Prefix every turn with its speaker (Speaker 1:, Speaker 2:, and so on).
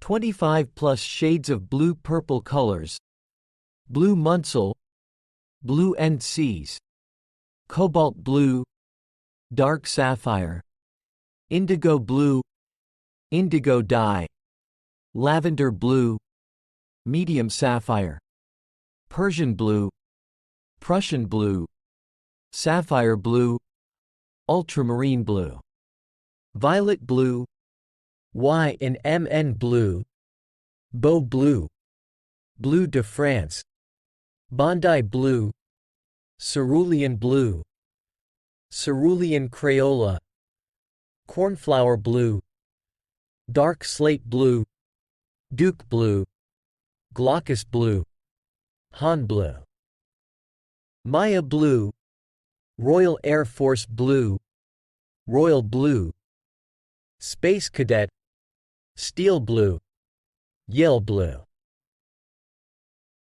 Speaker 1: 25 plus shades of blue-purple colors. Blue Munsell, Blue End Seas, Cobalt Blue, Dark Sapphire, Indigo Blue, Indigo Dye, Lavender Blue, Medium Sapphire, Persian Blue, Prussian Blue, Sapphire Blue, Ultramarine Blue, Violet Blue, Y&MN Blue, Beau Blue, Bleu de France, Bondi Blue, Cerulean Blue, Cerulean Crayola, Cornflower Blue, Dark Slate Blue, Duke Blue, Glaucus Blue, Han Blue, Maya Blue, Royal Air Force Blue, Royal Blue, Space Cadet, Steel Blue, Yale Blue.